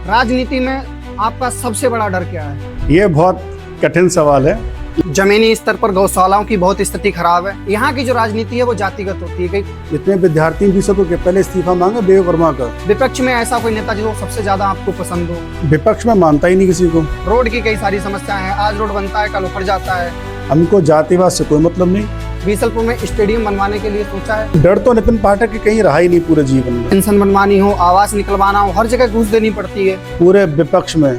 राजनीति में आपका सबसे बड़ा डर क्या है? ये बहुत कठिन सवाल है। जमीनी स्तर पर गौशालाओं की बहुत स्थिति खराब है। यहाँ की जो राजनीति है वो जातिगत होती है। जितने विद्यार्थी भी सब के पहले इस्तीफा मांगा देव वर्मा का। विपक्ष में ऐसा कोई नेता जो सबसे ज्यादा आपको पसंद हो? विपक्ष में मानता ही नहीं किसी को। रोड की कई सारी समस्याएं हैं, आज रोड बनता है कल उखड़ जाता है। हमको जातिवाद से कोई मतलब नहीं। बीसलपुर में स्टेडियम बनवाने के लिए सोचा है। डर तो नितिन पाठक के कहीं रहा ही नहीं पूरे जीवन में। पेंशन बनवानी हो, आवास निकलवाना हो, हर जगह घूस देनी पड़ती है। पूरे विपक्ष में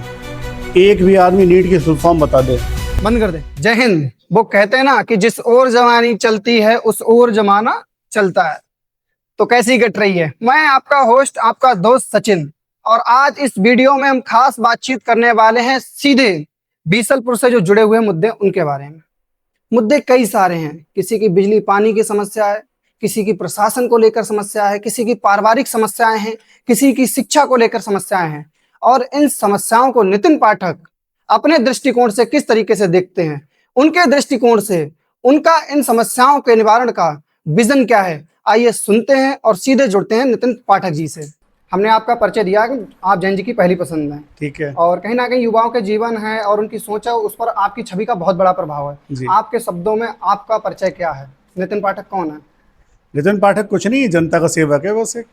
एक भी आदमी नीट की फुल फॉर्म बता दे। बंद कर दे। जय हिंद। वो कहते हैं ना कि जिस ओर जवानी चलती है उस ओर जमाना चलता है। तो कैसी कट रही है? मैं आपका होस्ट, आपका दोस्त सचिन, और आज इस वीडियो में हम खास बातचीत करने वाले हैं सीधे बीसलपुर से जो जुड़े हुए मुद्दे उनके बारे में। मुद्दे कई सारे हैं। किसी की बिजली पानी की समस्या है, किसी की प्रशासन को लेकर समस्या है, किसी की पारिवारिक समस्याएं हैं, किसी की शिक्षा को लेकर समस्याएं हैं। और इन समस्याओं को नितिन पाठक अपने दृष्टिकोण से किस तरीके से देखते हैं, उनके दृष्टिकोण से उनका इन समस्याओं के निवारण का विजन क्या है, आइए सुनते हैं और सीधे जुड़ते हैं नितिन पाठक जी से। हमने आपका परिचय दिया कि आप जैन जी की पहली पसंद है, ठीक है, और कहीं ना कहीं युवाओं के जीवन है और उनकी सोच है, उस पर आपकी छवि का बहुत बड़ा प्रभाव है। आपके शब्दों में आपका परिचय क्या है? नितिन पाठक कौन है? नितिन पाठक कुछ नहीं, जनता का सेवक है बस एक।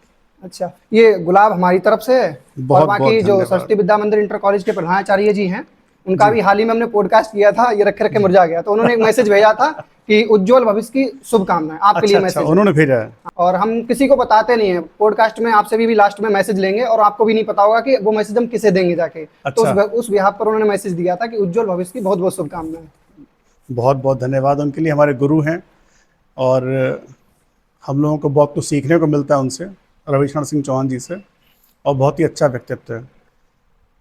अच्छा, ये गुलाब हमारी तरफ से है। बहुत और बाकी जो सरस्वती विद्या मंदिर इंटर कॉलेज के प्रधानाचार्य जी हैं, उनका भी हाल ही में हमने पॉडकास्ट किया था, ये रख के मुरझा गया, तो उन्होंने एक मैसेज भेजा था कि उज्जवल भविष्य की शुभकामनाएं आपके लिए। मैसेज उन्होंने भेजा है। और हम किसी को बताते नहीं है पॉडकास्ट में, आपसे भी लास्ट में मैसेज लेंगे और आपको भी नहीं पता होगा कि वो मैसेज हम किसे देंगे जाके। तो उस बिहाफ पर उन्होंने मैसेज दिया था कि उज्जवल भविष्य की बहुत बहुत शुभकामनाएं। बहुत बहुत धन्यवाद उनके लिए। हमारे गुरु हैं और हम लोगों को बहुत कुछ सीखने को मिलता है उनसे, रविशरण सिंह चौहान जी से, और बहुत ही अच्छा व्यक्तित्व है।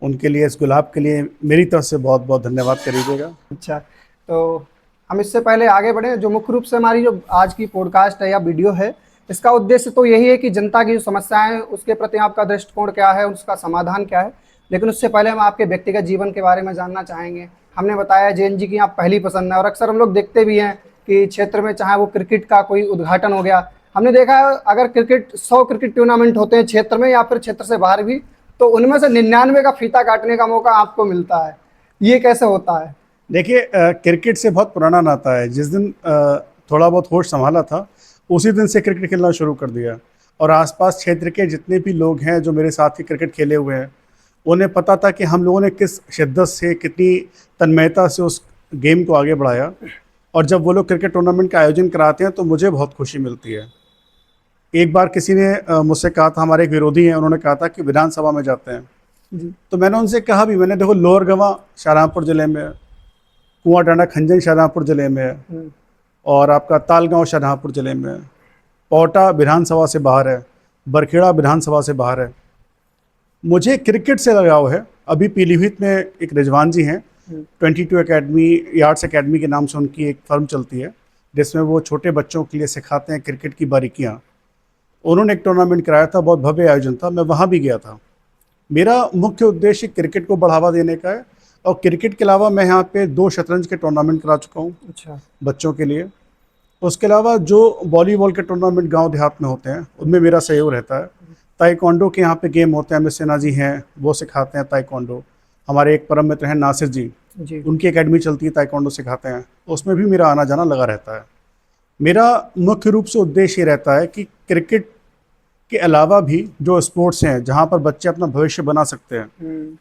उनके लिए, इस गुलाब के लिए मेरी तरफ से बहुत बहुत धन्यवाद करिएगा। अच्छा, तो हम इससे पहले आगे बढ़े, जो मुख्य रूप से हमारी जो आज की पॉडकास्ट है या वीडियो है, इसका उद्देश्य तो यही है कि जनता की जो समस्याएं हैं उसके प्रति आपका दृष्टिकोण क्या है, उसका समाधान क्या है। लेकिन उससे पहले हम आपके व्यक्तिगत जीवन के बारे में जानना चाहेंगे। हमने बताया जैन जी की आप पहली पसंद है, और अक्सर हम लोग देखते भी हैं कि क्षेत्र में चाहे वो क्रिकेट का कोई उद्घाटन हो गया, हमने देखा है अगर 100 क्रिकेट टूर्नामेंट होते हैं क्षेत्र में या फिर क्षेत्र से बाहर भी, तो उनमें से 99 का फीता काटने का मौका आपको मिलता है। ये कैसे होता है? देखिए, क्रिकेट से बहुत पुराना नाता है। जिस दिन थोड़ा बहुत होश संभाला था, उसी दिन से क्रिकेट खेलना शुरू कर दिया। और आसपास क्षेत्र के जितने भी लोग हैं जो मेरे साथ ही क्रिकेट खेले हुए हैं, उन्हें पता था कि हम लोगों ने किस शिद्दत से, कितनी तन्मयता से उस गेम को आगे बढ़ाया। और जब वो लोग क्रिकेट टूर्नामेंट का आयोजन कराते हैं तो मुझे बहुत खुशी मिलती है। एक बार किसी ने मुझसे कहा था, हमारे एक विरोधी हैं, उन्होंने कहा था कि विधानसभा में जाते हैं जी। तो मैंने उनसे कहा भी, मैंने देखो लोअर गवां शाहजहाँपुर ज़िले में, कुआं डांडा खंजन शाहजहाँपुर ज़िले में, और आपका तालगांव शाहजहाँपुर ज़िले में, पौटा विधानसभा से बाहर है, बरखेड़ा विधानसभा से बाहर है। मुझे क्रिकेट से लगाव है। अभी पीलीभीत में एक रिजवान जी हैं, 22 अकेडमी, यार्ड्स अकेडमी के नाम से उनकी एक फर्म चलती है, जिसमें वो छोटे बच्चों के लिए सिखाते हैं क्रिकेट की बारीकियाँ। उन्होंने एक टूर्नामेंट कराया था, बहुत भव्य आयोजन था, मैं वहाँ भी गया था। मेरा मुख्य उद्देश्य क्रिकेट को बढ़ावा देने का है, और क्रिकेट के अलावा मैं यहाँ पे 2 शतरंज के टूर्नामेंट करा चुका हूँ। अच्छा। बच्चों के लिए। उसके अलावा जो वॉलीबॉल के टूर्नामेंट गांव देहात में होते हैं, उनमें मेरा सहयोग रहता है। ताइक्वांडो के यहाँ पे गेम होते हैं, अमित सिन्हा जी हैं, वो सिखाते हैं ताइक्वांडो। हमारे एक परम मित्र हैं नासिर जी, उनकी एकेडमी चलती है, ताइक्वांडो सिखाते हैं, उसमें भी मेरा आना जाना लगा रहता है। मेरा मुख्य रूप से उद्देश्य ये रहता है कि क्रिकेट के अलावा भी जो स्पोर्ट्स हैं जहाँ पर बच्चे अपना भविष्य बना सकते हैं।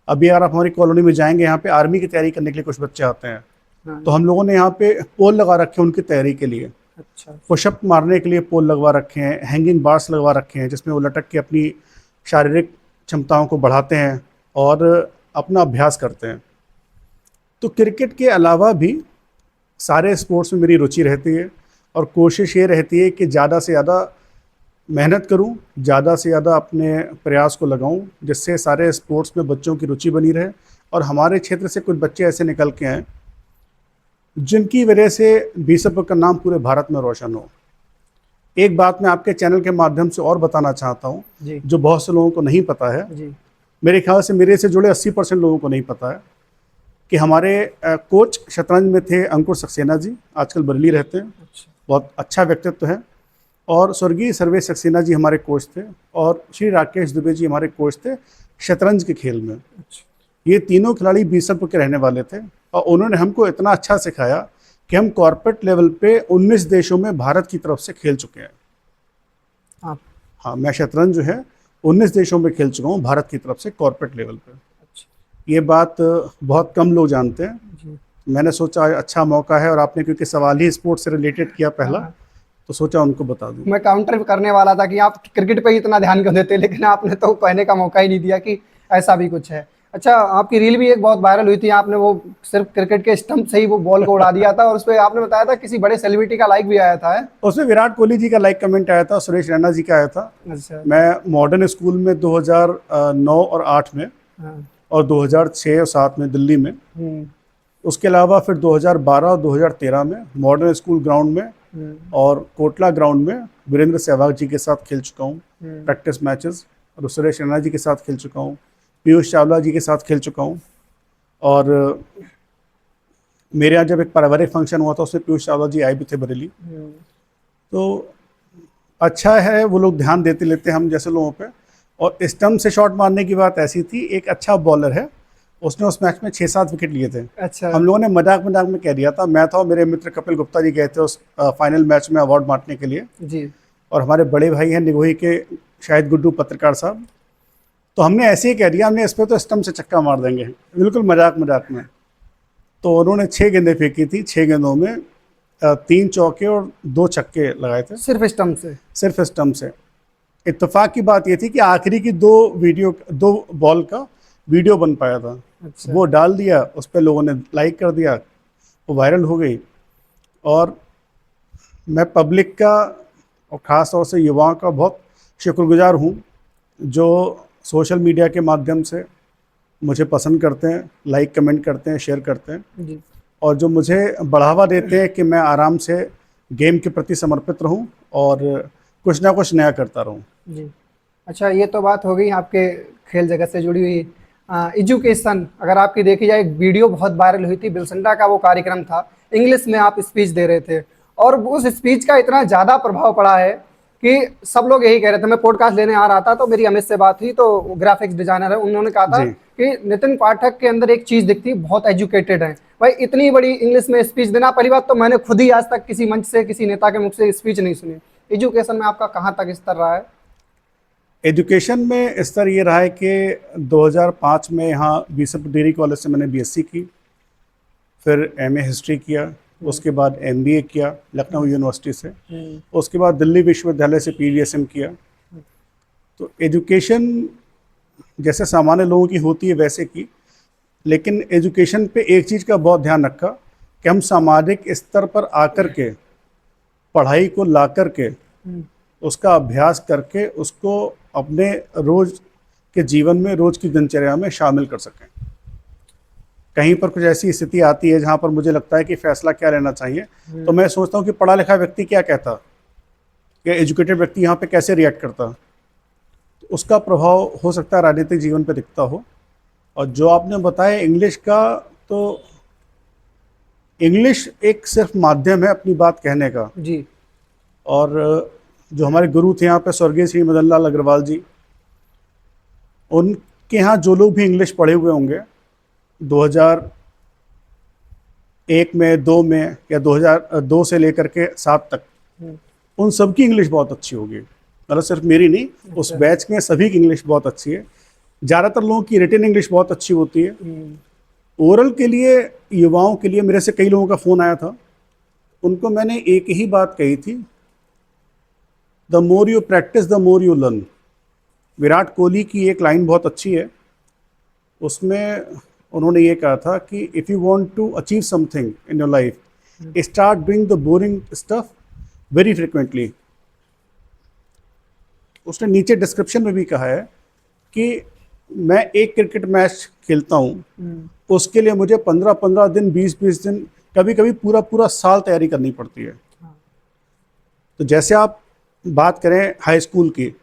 अभी यार आप हमारी कॉलोनी में जाएंगे, यहाँ पे आर्मी की तैयारी करने के लिए कुछ बच्चे आते हैं, तो हम लोगों ने यहाँ पे पोल लगा रखे हैं उनकी तैयारी के लिए। अच्छा। पुशअप मारने के लिए पोल लगवा रखे हैं, हैंगिंग बार्स लगवा रखे हैं, जिसमें वो लटक के अपनी शारीरिक क्षमताओं को बढ़ाते हैं और अपना अभ्यास करते हैं। तो क्रिकेट के अलावा भी सारे स्पोर्ट्स में मेरी रुचि रहती है, और कोशिश ये रहती है कि ज़्यादा से ज़्यादा मेहनत करूं, ज़्यादा से ज़्यादा अपने प्रयास को लगाऊं, जिससे सारे स्पोर्ट्स में बच्चों की रुचि बनी रहे। और हमारे क्षेत्र से कुछ बच्चे ऐसे निकल के आए जिनकी वजह से बीसलपुर का नाम पूरे भारत में रोशन हो। एक बात मैं आपके चैनल के माध्यम से और बताना चाहता हूं, जो बहुत से लोगों को नहीं पता है जी। मेरे ख्याल से मेरे से जुड़े 80% लोगों को नहीं पता है कि हमारे कोच शतरंज में थे अंकुर सक्सेना जी, आजकल बरेली रहते हैं। अच्छा। बहुत अच्छा व्यक्तित्व है। और स्वर्गीय सर्वेश सक्सेना जी हमारे कोच थे, और श्री राकेश दुबे जी हमारे कोच थे शतरंज के खेल में। ये तीनों खिलाड़ी बीसलपुर के रहने वाले थे, और उन्होंने हमको इतना अच्छा सिखाया कि हम कॉर्पोरेट लेवल पे 19 देशों में भारत की तरफ से खेल चुके हैं। आप हाँ, मैं शतरंज जो है 19 देशों में खेल चुका हूँ भारत की तरफ से कॉर्पोरेट लेवल पे। अच्छा ये बात बहुत कम लोग जानते हैं। जी। मैंने सोचा अच्छा मौका है, और आपने क्योंकि सवाल ही स्पोर्ट्स से रिलेटेड किया पहला, हाँ, तो सोचा उनको बता दूं। मैं काउंटर करने वाला था कि आप क्रिकेट पे ही इतना ध्यान क्यों देते, लेकिन आपने तो कहने का मौका ही नहीं दिया कि ऐसा भी कुछ है। अच्छा, आपकी रील भी एक बहुत वायरल हुई थी, आपने वो सिर्फ क्रिकेट के स्टंप से ही वो बॉल को उड़ा दिया था, और उस पर आपने बताया था किसी बड़े सेलिब्रिटी का लाइक भी आया था, है? उसमें विराट कोहली जी का लाइक कमेंट आया था, सुरेश रैना जी का आया था। अच्छा। मैं मॉडर्न स्कूल में 2009 और 8 में, हाँ। और 2006 और 7 में दिल्ली में। हम्म। उसके अलावा फिर 2012 और 2013 में मॉडर्न स्कूल ग्राउंड में और कोटला ग्राउंड में वीरेंद्र सहवाग जी के साथ खेल चुका हूँ प्रैक्टिस मैचेस, और सुरेश रैना जी के साथ खेल चुका हूँ, पीयूष चावला जी के साथ खेल चुका हूँ। और मेरे यहाँ जब एक पारिवारिक फंक्शन हुआ था, उसमें पीयूष चावला जी आए भी थे बरेली। तो अच्छा है, वो लोग ध्यान देते लेते हैं हम जैसे लोगों पे। और स्टंप से शॉट मारने की बात ऐसी थी, एक अच्छा बॉलर है, उसने उस मैच में 6-7 विकेट लिए थे। अच्छा। हम लोगों ने मजाक मजाक में कह दिया था, मैं था और मेरे मित्र कपिल गुप्ता जी गए थे उस फाइनल मैच में अवार्ड बांटने के लिए, जी। और हमारे बड़े भाई हैं निगोही के शाहिद गुड्डू पत्रकार साहब। तो हमने ऐसे ही कह दिया, हमने इस पर तो स्टंप से छक्का मार देंगे, बिल्कुल मजाक मजाक में। तो उन्होंने 6 गेंदें फेंकी थी, 6 गेंदों में 3 चौके और 2 छक्के लगाए थे, सिर्फ स्टंप से? सिर्फ स्टंप से। इत्तेफाक की बात ये थी कि आखिरी की 2 बॉल का वीडियो बन पाया था। अच्छा। वो डाल दिया, उस पर लोगों ने लाइक कर दिया, वो वायरल हो गई। और मैं पब्लिक का और ख़ास तौर से युवाओं का बहुत शुक्रगुजार हूँ, जो सोशल मीडिया के माध्यम से मुझे पसंद करते हैं, लाइक कमेंट करते हैं, शेयर करते हैं, जी। और जो मुझे बढ़ावा देते हैं कि मैं आराम से गेम के प्रति समर्पित रहूं और कुछ ना कुछ नया करता रहूं। जी। अच्छा, ये तो बात हो गई आपके खेल जगत से जुड़ी हुई। एजुकेशन अगर आपकी देखी जाए, एक वीडियो बहुत वायरल हुई थी, बिलसंडा का वो कार्यक्रम था, इंग्लिश में आप स्पीच दे रहे थे, और उस स्पीच का इतना ज़्यादा प्रभाव पड़ा है कि सब लोग यही कह रहे थे। मैं पॉडकास्ट लेने आ रहा था, तो मेरी अमित से बात हुई, तो ग्राफिक्स डिजाइनर है, उन्होंने कहा था जी। कि नितिन पाठक के अंदर एक चीज़ दिखती, बहुत एजुकेटेड है। भाई, इतनी बड़ी इंग्लिश में स्पीच देना, पहली बात तो मैंने खुद ही आज तक किसी मंच से, किसी नेता के मुख से स्पीच नहीं सुनी। एजुकेशन में आपका कहाँ तक स्तर रहा है? एजुकेशन में स्तर ये रहा है कि 2005 में यहाँ बीसलपुर डिग्री कॉलेज से मैंने बीएससी की, फिर एमए हिस्ट्री किया, उसके बाद एमबीए किया लखनऊ यूनिवर्सिटी से, उसके बाद दिल्ली विश्वविद्यालय से पीवीएसएम किया। तो एजुकेशन जैसे सामान्य लोगों की होती है वैसे की, लेकिन एजुकेशन पे एक चीज़ का बहुत ध्यान रखा कि हम सामाजिक स्तर पर आकर के पढ़ाई को ला कर के उसका अभ्यास करके उसको अपने रोज के जीवन में, रोज की दिनचर्या में शामिल कर सकें। कहीं पर कुछ ऐसी स्थिति आती है जहाँ पर मुझे लगता है कि फैसला क्या लेना चाहिए, तो मैं सोचता हूँ कि पढ़ा लिखा व्यक्ति क्या कहता, या एजुकेटेड व्यक्ति यहाँ पे कैसे रिएक्ट करता, तो उसका प्रभाव हो सकता है राजनीतिक जीवन पर दिखता हो। और जो आपने बताया इंग्लिश का, तो इंग्लिश एक सिर्फ माध्यम है अपनी बात कहने का। जी। और जो हमारे गुरु थे यहाँ पे स्वर्गीय श्री मदन लाल अग्रवाल जी, उनके यहाँ जो लोग भी इंग्लिश पढ़े हुए होंगे 2001 में, 2 में, या 2002 से लेकर के 7 तक, उन सबकी इंग्लिश बहुत अच्छी होगी। मतलब सिर्फ मेरी नहीं, उस बैच में सभी की इंग्लिश बहुत अच्छी है। ज़्यादातर लोगों की रिटन इंग्लिश बहुत अच्छी होती है। ओरल के लिए, युवाओं के लिए मेरे से कई लोगों का फ़ोन आया था, उनको मैंने एक ही बात कही थी, the more you practice the more you learn. Virat Kohli की एक लाइन बहुत अच्छी है, उसमें उन्होंने ये कहा था कि if you want to achieve something in your life, start doing the boring stuff very frequently. उसने नीचे डिस्क्रिप्शन में भी कहा है कि मैं एक क्रिकेट मैच खेलता हूँ, उसके लिए मुझे 15-15 दिन, 20-20 दिन, कभी कभी पूरा पूरा साल तैयारी करनी पड़ती है। तो जैसे आप बात करें हाई स्कूल की,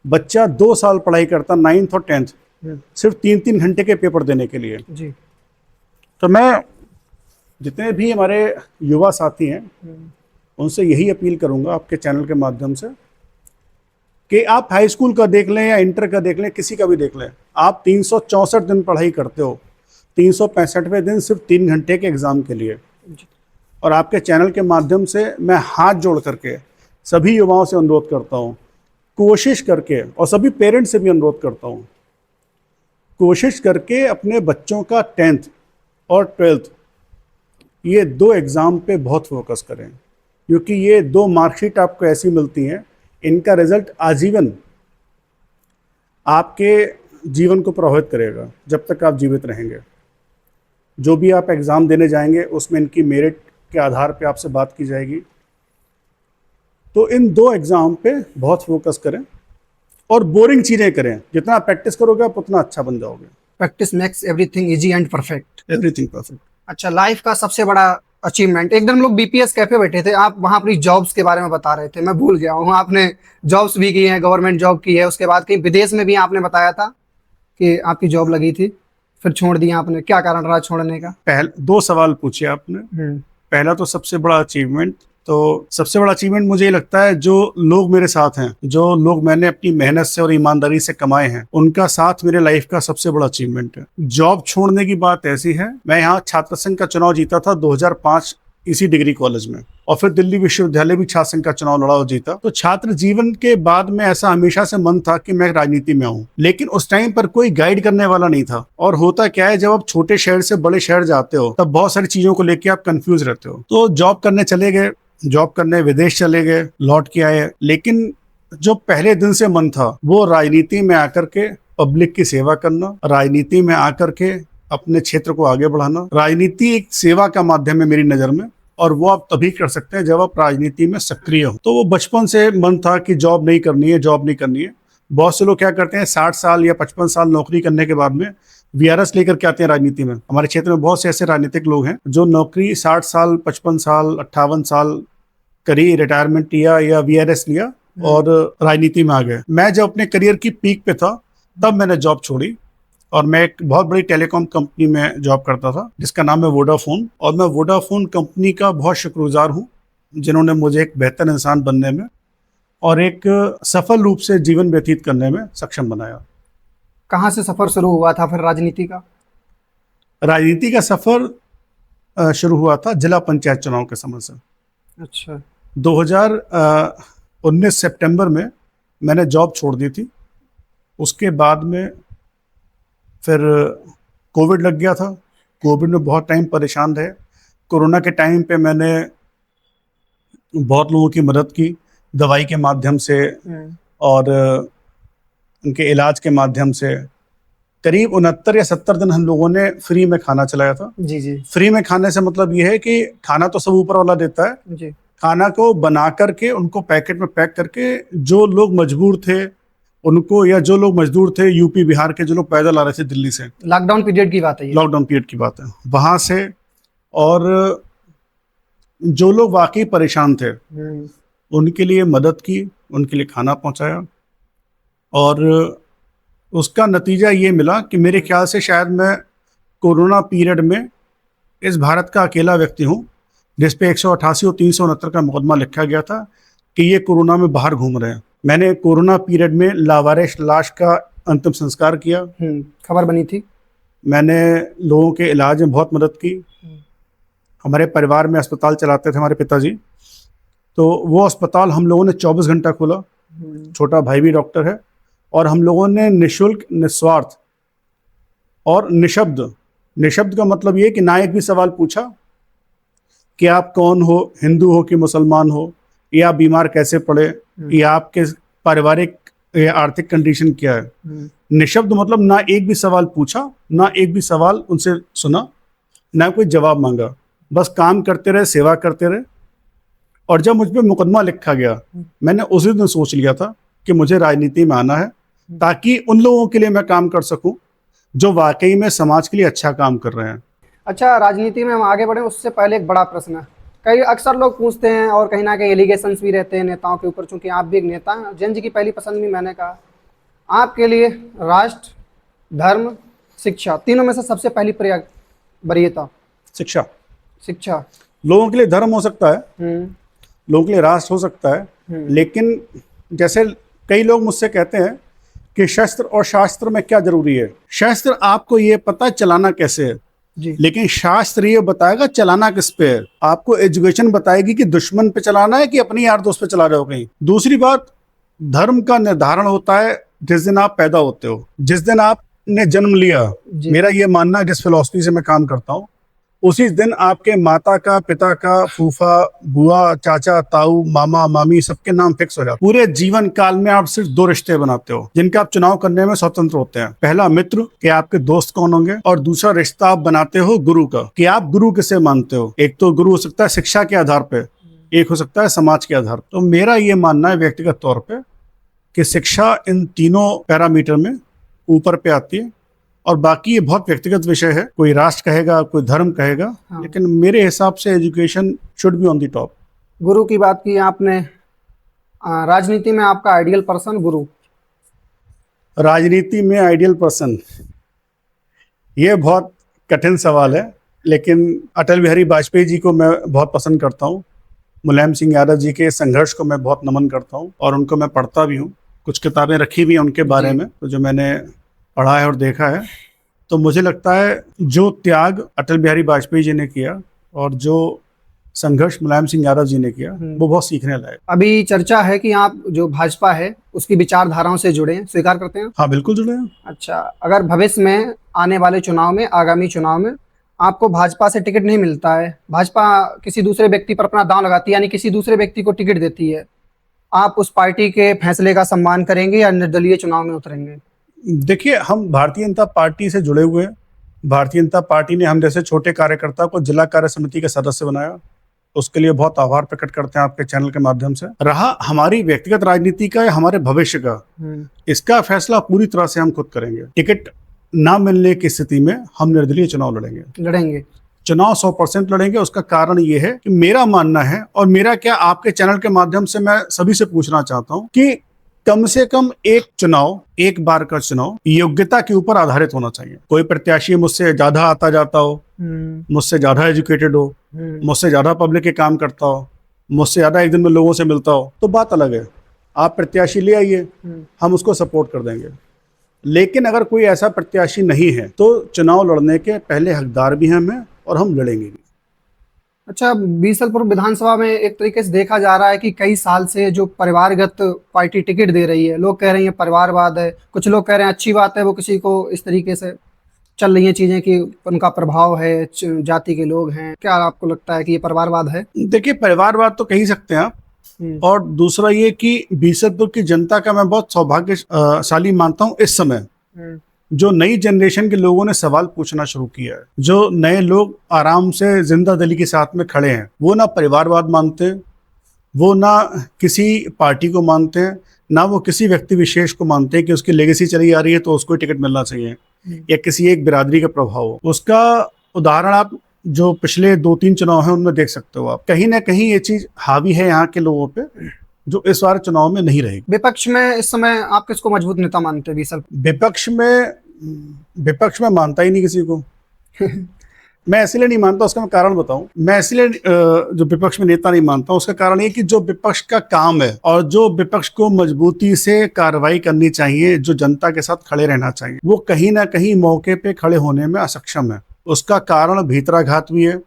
बच्चा 2 साल पढ़ाई करता, 9th और 10th, सिर्फ 3-3 घंटे के पेपर देने के लिए। जी। तो मैं, जितने भी हमारे युवा साथी हैं, उनसे यही अपील करूंगा आपके चैनल के माध्यम से कि आप हाई स्कूल का देख लें या इंटर का देख लें, किसी का भी देख लें, आप 364 दिन पढ़ाई करते हो, 365वें दिन सिर्फ 3 घंटे के एग्ज़ाम के लिए। और आपके चैनल के माध्यम से मैं हाथ जोड़ करके सभी युवाओं से अनुरोध करता हूँ, कोशिश करके, और सभी पेरेंट्स से भी अनुरोध करता हूँ, कोशिश करके अपने बच्चों का 10th और 12th ये 2 एग्ज़ाम पे बहुत फोकस करें, क्योंकि ये 2 मार्कशीट आपको ऐसी मिलती हैं, इनका रिजल्ट आजीवन आपके जीवन को प्रभावित करेगा जब तक आप जीवित रहेंगे। जो भी आप एग्ज़ाम देने जाएंगे उसमें इनकी मेरिट के आधार पे आपसे बात की जाएगी। तो इन 2 एग्ज़ाम पे बहुत फोकस करें और बोरिंग चीज़ें करें। जितना प्रैक्टिस करोगे आप उतना अच्छा बन जाओगे। Practice makes everything easy and perfect. Everything perfect. अच्छा, लाइफ का सबसे बड़ा अचीवमेंट। एक दिन हम लोग बीपीएस कैफे बैठे थे, आप वहाँ अपनी जॉब्स के बारे में बता रहे थे, मैं भूल गया हूँ। आपने जॉब्स भी की हैं, गवर्नमेंट जॉब की है, उसके बाद कहीं विदेश में भी आपने बताया था कि आपकी जॉब लगी थी, फिर छोड़ दिया आपने, क्या कारण रहा छोड़ने का? पहले 2 सवाल पूछे आपने। पहला तो सबसे बड़ा अचीवमेंट, तो सबसे बड़ा अचीवमेंट मुझे ये लगता है जो लोग मेरे साथ हैं, जो लोग मैंने अपनी मेहनत से और ईमानदारी से कमाए हैं, उनका साथ मेरे लाइफ का सबसे बड़ा अचीवमेंट है। जॉब छोड़ने की बात ऐसी है, मैं यहाँ छात्र संघ का चुनाव जीता था 2005 इसी डिग्री कॉलेज में, और फिर दिल्ली विश्वविद्यालय भी छात्र संघ का चुनाव लड़ा और जीता। तो छात्र जीवन के बाद में ऐसा हमेशा से मन था कि मैं राजनीति में आऊं, लेकिन उस टाइम पर कोई गाइड करने वाला नहीं था। और होता क्या है, जब आप छोटे शहर से बड़े शहर जाते हो तब बहुत सारी चीजों को लेकर आप कंफ्यूज रहते हो। तो जॉब करने चले गए, जॉब करने विदेश चले गए, लौट के आए, लेकिन जो पहले दिन से मन था वो राजनीति में आकर के पब्लिक की सेवा करना, राजनीति में आकर के अपने क्षेत्र को आगे बढ़ाना। राजनीति एक सेवा का माध्यम है मेरी नज़र में, और वो आप तभी कर सकते हैं जब आप राजनीति में सक्रिय हो। तो वो बचपन से मन था कि जॉब नहीं करनी है, जॉब नहीं करनी है। बहुत से लोग क्या करते हैं, 60 साल या 55 साल नौकरी करने के बाद में वीआरएस लेकर के आते हैं राजनीति में। हमारे क्षेत्र में बहुत से ऐसे राजनीतिक लोग हैं जो नौकरी 60 साल, 55 साल, 58 साल करी, रिटायरमेंट लिया या वीआरएस लिया और राजनीति में आ गए। मैं जब अपने करियर की पीक पे था तब मैंने जॉब छोड़ी, और मैं एक बहुत बड़ी टेलीकॉम कंपनी में जॉब करता था जिसका नाम है वोडाफोन। और मैं वोडाफोन कंपनी का बहुत शुक्रगुजार हूँ जिन्होंने मुझे एक बेहतर इंसान बनने में और एक सफल रूप से जीवन व्यतीत करने में सक्षम बनाया। कहाँ से सफर शुरू हुआ था फिर राजनीति का? राजनीति का सफर शुरू हुआ था जिला पंचायत चुनाव के समय से। अच्छा। 2019 सितंबर में मैंने जॉब छोड़ दी थी। उसके बाद में फिर कोविड लग गया था। कोविड में बहुत टाइम परेशान रहे। कोरोना के टाइम पे मैंने बहुत लोगों की मदद की दवाई के माध्यम से और उनके इलाज के माध्यम से। करीब 69 या 70 दिन हम लोगों ने फ्री में खाना चलाया था। जी जी। फ्री में खाने से मतलब ये है कि खाना तो सब ऊपर वाला देता है जी। खाना को बना करके उनको पैकेट में पैक करके जो लोग मजबूर थे उनको, या जो लोग मजदूर थे यूपी बिहार के, जो लोग पैदल आ रहे थे दिल्ली से, लॉकडाउन पीरियड की बात है ये। लॉकडाउन पीरियड की बात है, वहां से, और जो लोग वाकई परेशान थे उनके लिए मदद की, उनके लिए खाना पहुंचाया। और उसका नतीजा ये मिला कि मेरे ख्याल से शायद मैं कोरोना पीरियड में इस भारत का अकेला व्यक्ति हूँ जिस पे 188 और 369 का मुकदमा लिखा गया था कि ये कोरोना में बाहर घूम रहे हैं। मैंने कोरोना पीरियड में लावारिस लाश का अंतिम संस्कार किया। खबर बनी थी। मैंने लोगों के इलाज में बहुत मदद की। हमारे परिवार में अस्पताल चलाते थे हमारे पिताजी, तो वो अस्पताल हम लोगों ने 24 घंटा खोला। छोटा भाई भी डॉक्टर है, और हम लोगों ने निःशुल्क, निस्वार्थ और निशब्द का मतलब ये कि ना एक भी सवाल पूछा कि आप कौन हो, हिंदू हो कि मुसलमान हो, या आप बीमार कैसे पड़े, या आपके पारिवारिक या आर्थिक कंडीशन क्या है। निशब्द मतलब ना एक भी सवाल पूछा, ना एक भी सवाल उनसे सुना, ना कोई जवाब मांगा, बस काम करते रहे, सेवा करते रहे। और जब मुझ पर मुकदमा लिखा गया, मैंने उसी दिन सोच लिया था कि मुझे राजनीति में आना है ताकि उन लोगों के लिए मैं काम कर सकूं जो वाकई में समाज के लिए अच्छा काम कर रहे हैं। अच्छा, राजनीति में हम आगे बढ़े उससे पहले एक बड़ा प्रश्न है। कई अक्सर लोग पूछते हैं और कहीं ना कहीं एलिगेशंस भी रहते हैं नेताओं के ऊपर, चूंकि आप भी एक नेता हैं। जैन जी की पहली पसंद भी मैंने कहा, आपके लिए राष्ट्र, धर्म, शिक्षा, तीनों में से सबसे पहली वरीयता? शिक्षा। शिक्षा। लोगों के लिए धर्म हो सकता है, लोगों के लिए राष्ट्र हो सकता है, लेकिन जैसे कई लोग मुझसे कहते हैं कि शस्त्र और शास्त्र में क्या जरूरी है। शस्त्र आपको ये पता चलाना कैसे है, जी लेकिन शास्त्र ये बताएगा चलाना किस पे है। आपको एजुकेशन बताएगी कि दुश्मन पे चलाना है कि अपनी यार दोस्त पे चला रहे हो कहीं। दूसरी बात, धर्म का निर्धारण होता है जिस दिन आप पैदा होते हो, जिस दिन आपने जन्म लिया। जी मेरा ये मानना है, जिस फिलॉसफी से मैं काम करता हूँ, उसी दिन आपके माता का, पिता का, फूफा, बुआ, चाचा, ताऊ, मामा, मामी सबके नाम फिक्स हो जाते। पूरे जीवन काल में आप सिर्फ 2 रिश्ते बनाते हो जिनका आप चुनाव करने में स्वतंत्र होते हैं। पहला मित्र, कि आपके दोस्त कौन होंगे, और दूसरा रिश्ता आप बनाते हो गुरु का, कि आप गुरु किसे मानते हो। एक तो गुरु हो सकता है शिक्षा के आधार पे, एक हो सकता है समाज के आधार पर। तो मेरा ये मानना है व्यक्तिगत तौर पे कि शिक्षा इन तीनों पैरामीटर में ऊपर पे आती है, और बाकी ये बहुत व्यक्तिगत विषय है। कोई राष्ट्र कहेगा, कोई धर्म कहेगा, हाँ। लेकिन मेरे हिसाब से education should be on the top. गुरु की बात की आपने, राजनीति में आपका आइडियल पर्सन गुरु। राजनीति में आइडियल पर्सन, ये बहुत कठिन सवाल है, लेकिन अटल बिहारी वाजपेयी जी को मैं बहुत पसंद करता हूँ। मुलायम सिंह यादव जी के संघर्ष को मैं बहुत नमन करता हूँ, और उनको मैं पढ़ता भी हूँ। कुछ किताबें रखी भी हैं उनके बारे में, तो जो मैंने पढ़ा है और देखा है, तो मुझे लगता है जो त्याग अटल बिहारी वाजपेयी जी ने किया और जो संघर्ष मुलायम सिंह यादव जी ने किया, वो बहुत सीखने लायक। अभी चर्चा है कि आप जो भाजपा है उसकी विचारधाराओं से जुड़े हैं, स्वीकार करते हैं? हाँ, बिल्कुल जुड़े हैं। अच्छा, अगर भविष्य में आने वाले चुनाव में, आगामी चुनाव में आपको भाजपा से टिकट नहीं मिलता है, भाजपा किसी दूसरे व्यक्ति पर अपना दांव लगाती है, यानी किसी दूसरे व्यक्ति को टिकट देती है, आप उस पार्टी के फैसले का सम्मान करेंगे या निर्दलीय चुनाव में उतरेंगे? देखिए, हम भारतीय जनता पार्टी से जुड़े हुए हैं। भारतीय जनता पार्टी ने हम जैसे छोटे कार्यकर्ता को जिला कार्य समिति के सदस्य बनाया, उसके लिए बहुत आभार प्रकट करते हैं आपके चैनल के माध्यम से। रहा हमारी व्यक्तिगत राजनीति का या हमारे भविष्य का, इसका फैसला पूरी तरह से हम खुद करेंगे। टिकट ना मिलने की स्थिति में हम निर्दलीय चुनाव लड़ेंगे। चुनाव 100% लड़ेंगे। उसका कारण ये है कि मेरा मानना है, और मेरा क्या, आपके चैनल के माध्यम से मैं सभी से पूछना चाहता हूं कि कम से कम एक चुनाव, एक बार का चुनाव योग्यता के ऊपर आधारित होना चाहिए। कोई प्रत्याशी मुझसे ज्यादा आता जाता हो, मुझसे ज्यादा एजुकेटेड हो, मुझसे ज्यादा पब्लिक के काम करता हो, मुझसे ज्यादा एक दिन में लोगों से मिलता हो, तो बात अलग है। आप प्रत्याशी ले आइए, हम उसको सपोर्ट कर देंगे। लेकिन अगर कोई ऐसा प्रत्याशी नहीं है, तो चुनाव लड़ने के पहले हकदार भी हैं हमें, और हम लड़ेंगे भी। अच्छा, बीसलपुर विधानसभा में एक तरीके से देखा जा रहा है कि कई साल से जो परिवारगत पार्टी टिकट दे रही है, लोग कह रहे हैं परिवारवाद है, कुछ लोग कह रहे हैं अच्छी बात है, वो किसी को इस तरीके से चल रही हैं चीजें कि उनका प्रभाव है, जाति के लोग हैं। क्या आपको लगता है कि ये परिवारवाद है? देखिए, परिवारवाद तो कह ही सकते हैं आप। और दूसरा ये कि बीसलपुर की जनता का मैं बहुत सौभाग्यशाली मानता हूँ इस समय, जो नई जनरेशन के लोगों ने सवाल पूछना शुरू किया है। जो नए लोग आराम से जिंदा दिली के साथ में खड़े हैं, वो ना परिवारवाद मानते हैं, वो ना किसी पार्टी को मानते हैं, ना वो किसी व्यक्ति विशेष को मानते हैं कि उसकी लेगेसी चली आ रही है तो उसको टिकट मिलना चाहिए, या किसी एक बिरादरी का प्रभाव हो। उसका उदाहरण आप जो पिछले 2-3 चुनाव हैं उनमें देख सकते हो। आप कहीं ना कहीं ये चीज हावी है यहाँ के लोगों पे, जो इस बार चुनाव में नहीं रहेगी। विपक्ष में इस समय आप किसको मजबूत नेता मानते हैं बीसलपुर? विपक्ष में मानता ही नहीं किसी को। मैं इसलिए नहीं मानता, उसका मैं कारण बताऊं। मैं इसलिए जो विपक्ष में नेता नहीं मानता, उसका कारण ये कि जो विपक्ष का काम है और जो विपक्ष को मजबूती से कार्रवाई करनी चाहिए, जो जनता के साथ खड़े रहना चाहिए, वो कहीं ना कहीं मौके पे खड़े होने में असक्षम है। उसका कारण भीतराघात भी है,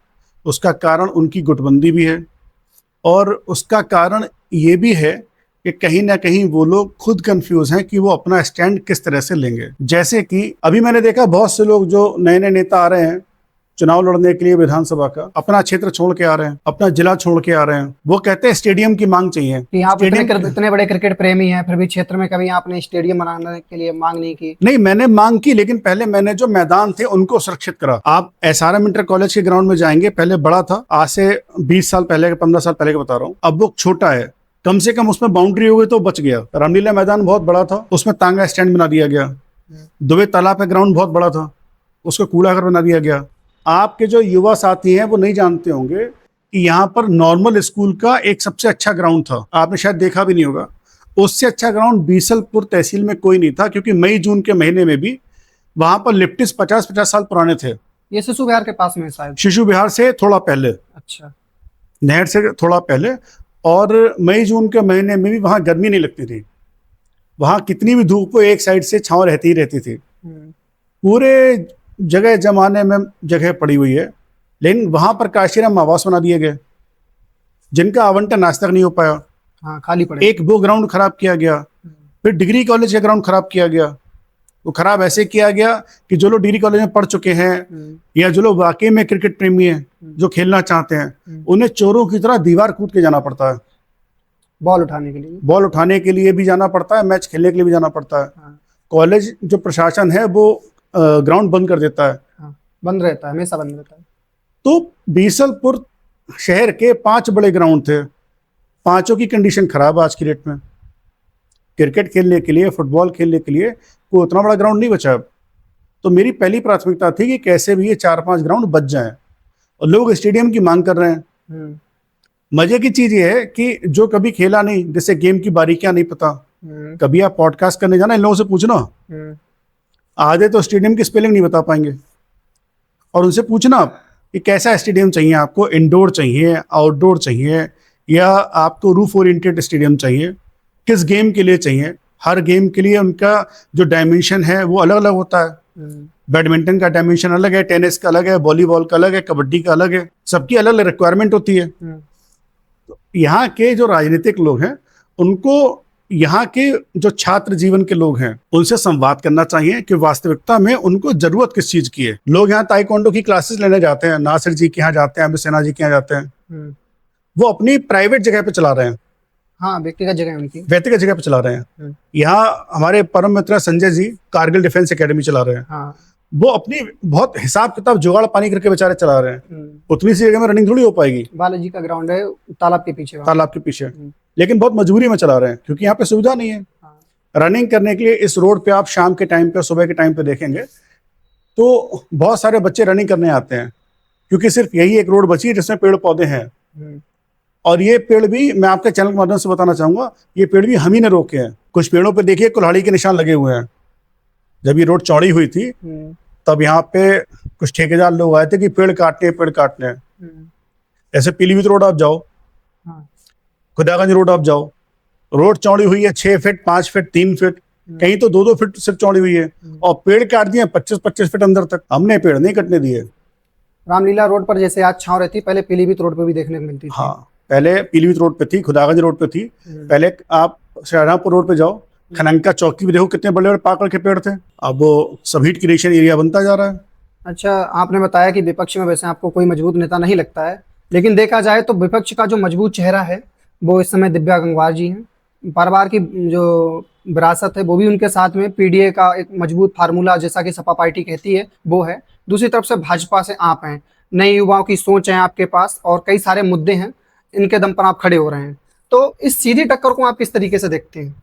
उसका कारण उनकी गुटबंदी भी है, और उसका कारण ये भी है कि कहीं ना कहीं वो लोग खुद कंफ्यूज हैं कि वो अपना स्टैंड किस तरह से लेंगे। जैसे कि अभी मैंने देखा बहुत से लोग जो नए नए नेता आ रहे हैं चुनाव लड़ने के लिए विधानसभा का, अपना क्षेत्र छोड़ के आ रहे हैं, अपना जिला छोड़ के आ रहे हैं। वो कहते हैं स्टेडियम की मांग चाहिए। कि आप इतने बड़े क्रिकेट प्रेमी हैं, फिर भी क्षेत्र में कभी आपने स्टेडियम बनाने के लिए मांग नहीं की? नहीं, मैंने मांग की, लेकिन पहले मैंने जो मैदान थे उनको सुरक्षित करा। आप SRM इंटर कॉलेज के ग्राउंड में जाएंगे, पहले बड़ा था, आज से 20 साल पहले, 15 साल पहले का बता रहा हूँ, अब वो छोटा है। कम से कम उसमें बाउंड्री हो गई तो बच गया। रामलीला मैदान बहुत बड़ा था, उसमें तांगा स्टैंड बना दिया गया। दुबे तालाब का ग्राउंड बहुत बड़ा था, उसको कूड़ा घर बना दिया गया। आपके जो युवा साथी हैं वो नहीं जानते होंगे कि यहाँ पर नॉर्मल स्कूल का एक सबसे अच्छा ग्राउंड था, आपने शायद देखा भी नहीं होगा। उससे अच्छा ग्राउंड बीसलपुर तहसील में कोई नहीं था, क्योंकि मई जून के महीने में भी वहां पर लिफ्टिस 50-50 साल पुराने थे। ये शिशु विहार के पास में शायद? शिशु विहार से थोड़ा पहले, अच्छा, नहर से थोड़ा पहले। और मई जून के महीने में भी वहाँ गर्मी नहीं लगती थी, वहाँ कितनी भी धूप हो एक साइड से छाँव रहती ही रहती थी। पूरे जगह जमाने में जगह पड़ी हुई है, लेकिन वहाँ पर काशीराम आवास बना दिए गए जिनका आवंटन आज तक नहीं हो पाया। हाँ, खाली पड़े। एक वो ग्राउंड खराब किया गया, फिर डिग्री कॉलेज का ग्राउंड खराब किया गया। वो खराब ऐसे किया गया कि जो लोग डिग्री कॉलेज में पढ़ चुके हैं या जो लोग वाकई में क्रिकेट प्रेमी हैं, जो खेलना चाहते हैं, उन्हें चोरों की तरह दीवार कूद के जाना पड़ता है। बॉल उठाने के लिए, बॉल उठाने के लिए भी जाना पड़ता है, मैच खेलने के लिए भी जाना पड़ता है। हाँ। कॉलेज जो प्रशासन है वो ग्राउंड बंद कर देता है। हाँ, बंद रहता है, हमेशा बंद रहता है। तो बीसलपुर शहर के 5 बड़े ग्राउंड थे, पांचों की कंडीशन खराब आज की डेट में। क्रिकेट खेलने के लिए, फुटबॉल खेलने के लिए कोई उतना बड़ा ग्राउंड नहीं बचा अब। तो मेरी पहली प्राथमिकता थी कि कैसे भी ये 4-5 ग्राउंड बच जाएं, और लोग स्टेडियम की मांग कर रहे हैं। मजे की चीज ये है कि जो कभी खेला नहीं, जैसे गेम की बारीकियां नहीं पता, कभी आप पॉडकास्ट करने जाना, इन लोगों से पूछना, आधे तो स्टेडियम की स्पेलिंग नहीं बता पाएंगे। और उनसे पूछना कि कैसा स्टेडियम चाहिए आपको, इंडोर चाहिए, आउटडोर चाहिए, या आपको रूफ ओरिएंटेड स्टेडियम चाहिए, किस गेम के लिए चाहिए। हर गेम के लिए उनका जो डायमेंशन है वो अलग अलग होता है। बैडमिंटन का डायमेंशन अलग है, टेनिस का अलग है, वॉलीबॉल का अलग है, कबड्डी का अलग है, सबकी अलग अलग रिक्वायरमेंट होती है। तो यहाँ के जो राजनीतिक लोग हैं उनको यहाँ के जो छात्र जीवन के लोग हैं उनसे संवाद करना चाहिए कि वास्तविकता में उनको जरूरत किस चीज की है। लोग यहाँ ताइक्वांडो की क्लासेस लेने जाते हैं, नासिर जी के यहाँ जाते हैं, अमित सेना जी के यहाँ जाते हैं, वो अपनी प्राइवेट जगह पे चला रहे हैं। हाँ, व्यक्तिगत जगह उनकी, व्यक्तिगत जगह पे चला रहे हैं। यहाँ हमारे परम मित्र संजय जी कारगिल डिफेंस एकेडमी चला रहे हैं। हाँ। वो अपनी बहुत हिसाब किताब जुगाड़ पानी करके बेचारे चला रहे हैं। उतनी सी जगह में रनिंग थोड़ी हो पाएगी। बालाजी का ग्राउंड है तालाब के पीछे, तालाब के पीछे, लेकिन बहुत मजबूरी में चला रहे हैं क्योंकि यहाँ पे सुविधा नहीं है। रनिंग करने के लिए इस रोड पे आप शाम के टाइम पे, सुबह के टाइम पे देखेंगे तो बहुत सारे बच्चे रनिंग करने आते हैं, क्योंकि सिर्फ यही एक रोड बची है जिसमें पेड़ पौधे हैं। और ये पेड़ भी मैं आपके चैनल के माध्यम से बताना चाहूंगा, ये पेड़ भी हम ही ने रोके हैं। कुछ पेड़ों पे देखिए कुल्हाड़ी के निशान लगे हुए हैं। जब ये रोड चौड़ी हुई थी तब यहाँ पे कुछ ठेकेदार लोग आए थे कि पेड़ काटने हैं। ऐसे पीलीभीत रोड आप जाओ, खुदागंज रोड आप जाओ, रोड चौड़ी हुई है 6 फीट, 5 फीट, 3 फीट, कहीं तो 2-2 फीट सिर्फ चौड़ी हुई है, और पेड़ काट दिए 25-25 फीट अंदर तक। हमने पेड़ नहीं कटने दिए। रामलीला रोड पर जैसे आज छांव रहती, पहले पीलीभीत रोड पे भी देखने को मिलती थी। हाँ, पहले पीलीभीत रोड पे थी, खुदागंज रोड पे थी। पहले आप शाहजहांपुर रोड पे जाओ, खनंका चौकी भी देखो कितने बड़े बड़े पाकड़ के पेड़ थे। अब वो सभी क्रिएशन एरिया बनता जा रहा है। अच्छा, आपने बताया कि विपक्ष में वैसे आपको कोई मजबूत नेता नहीं लगता है, लेकिन देखा जाए तो विपक्ष का जो मजबूत चेहरा है वो इस समय दिव्या गंगवार जी हैं। परिवार की जो विरासत है वो भी उनके साथ में, पीडीए का एक मजबूत फार्मूला जैसा कि सपा पार्टी कहती है वो है। दूसरी तरफ से भाजपा से आप हैं, नए युवाओं की सोच है आपके पास, और कई सारे मुद्दे हैं, इनके दम पर आप खड़े हो रहे हैं। तो इस सीधी टक्कर को आप किस तरीके से देखते हैं?